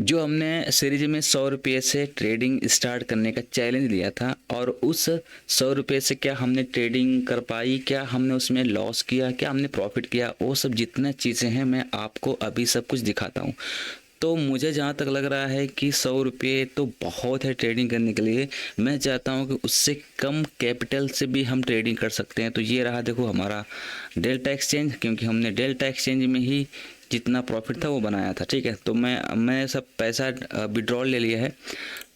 जो हमने सीरीज में 100 रुपये से ट्रेडिंग स्टार्ट करने का चैलेंज लिया था, और उस 100 रुपये से क्या हमने ट्रेडिंग कर पाई, क्या हमने उसमें लॉस किया, क्या हमने प्रॉफिट किया, वो सब जितना चीज़ें हैं मैं आपको अभी सब कुछ दिखाता हूँ। तो मुझे जहाँ तक लग रहा है कि 100 रुपये तो बहुत है ट्रेडिंग करने के लिए। मैं चाहता हूँ कि उससे कम कैपिटल से भी हम ट्रेडिंग कर सकते हैं। तो ये रहा देखो हमारा डेल्टा एक्सचेंज, क्योंकि हमने डेल्टा एक्सचेंज में ही जितना प्रॉफिट था वो बनाया था। ठीक है, तो मैं सब पैसा विड्रॉल ले लिया है।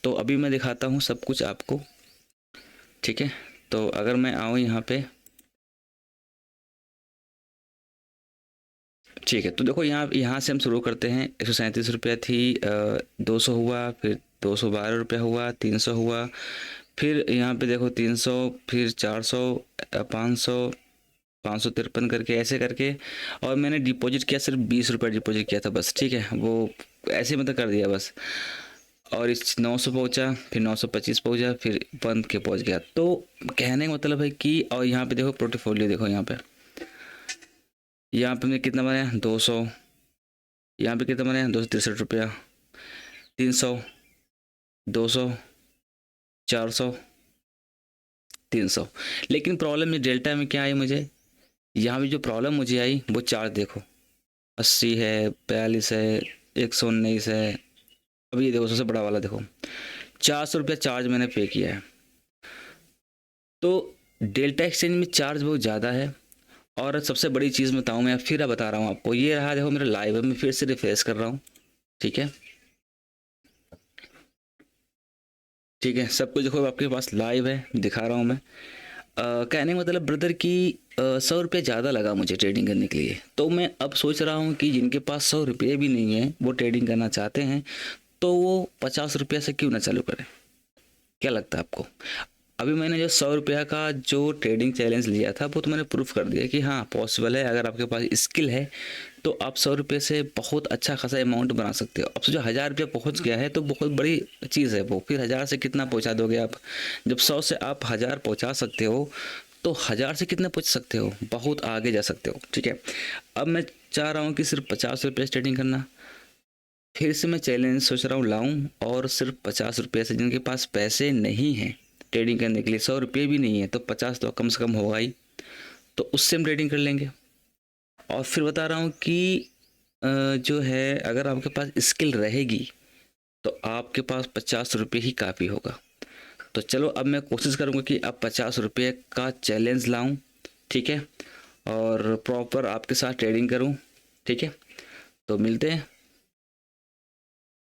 तो अभी मैं दिखाता हूँ सब कुछ आपको। ठीक है, तो अगर मैं आऊँ यहाँ पे, ठीक है, तो देखो यहाँ से हम शुरू करते हैं। 137 रुपया थी, 200 हुआ, फिर 212 रुपया हुआ, 300 हुआ, फिर यहाँ पे देखो 300, फिर 400, 500, 553 करके ऐसे करके। और मैंने डिपॉजिट किया, सिर्फ 20 रुपये डिपॉजिट किया था बस। ठीक है, वो ऐसे मतलब कर दिया बस। और इस 900 पहुँचा, फिर 925 पहुँचा, फिर 1 के पहुँच गया। तो कहने का मतलब है कि, और यहाँ पे देखो पोर्टफोलियो देखो, यहाँ पे मैंने कितना बनाया 200, यहाँ पे कितना बनाया 263 रुपया, 300, 200, 400, 300। लेकिन प्रॉब्लम ये डेल्टा में क्या आई मुझे, यहाँ भी जो प्रॉब्लम मुझे आई वो चार्ज देखो, 80 है, 42 है, 119 है। अभी ये देखो सबसे बड़ा वाला देखो, 400 रुपया चार्ज मैंने पे किया है। तो डेल्टा एक्सचेंज में चार्ज बहुत ज़्यादा है। और सबसे बड़ी चीज़ बताऊँ मैं, फिर बता रहा हूँ आपको, ये रहा देखो मेरा लाइव है, मैं फिर से रिफ्रेश कर रहा हूँ। ठीक है, ठीक है, सब कुछ देखो आपके पास लाइव है, दिखा रहा हूँ मैं। कहने का मतलब ब्रदर कि 100 रुपये ज़्यादा लगा मुझे ट्रेडिंग करने के लिए। तो मैं अब सोच रहा हूँ कि जिनके पास 100 रुपये भी नहीं है, वो ट्रेडिंग करना चाहते हैं, तो वो 50 रुपये से क्यों ना चालू करें। क्या लगता है आपको? अभी मैंने जो 100 रुपया का जो ट्रेडिंग चैलेंज लिया था, वो तो मैंने प्रूफ कर दिया कि हाँ पॉसिबल है। अगर आपके पास स्किल है तो आप 100 रुपये से बहुत अच्छा खासा अमाउंट बना सकते हो। अब जो 1000 रुपया पहुँच गया है तो बहुत बड़ी चीज़ है वो। फिर 1000 से कितना पहुँचा दोगे आप? जब 100 से आप 1000 पहुँचा सकते हो, तो 1000 से कितना पहुँच सकते हो? बहुत आगे जा सकते हो। ठीक है, अब मैं चाह रहा हूँ कि सिर्फ 50 रुपये से ट्रेडिंग करना। फिर से मैं चैलेंज सोच रहा हूँ लाऊं, और सिर्फ 50 रुपये से, जिनके पास पैसे नहीं हैं ट्रेडिंग करने के लिए, 100 रुपये भी नहीं है, तो 50 तो कम से कम होगा ही, तो उससे हम ट्रेडिंग कर लेंगे। और फिर बता रहा हूँ कि जो है, अगर आपके पास स्किल रहेगी तो आपके पास 50 रुपये ही काफ़ी होगा। तो चलो अब मैं कोशिश करूँगा कि अब 50 रुपये का चैलेंज लाऊं। ठीक है, और प्रॉपर आपके साथ ट्रेडिंग करूं। ठीक है, तो मिलते हैं।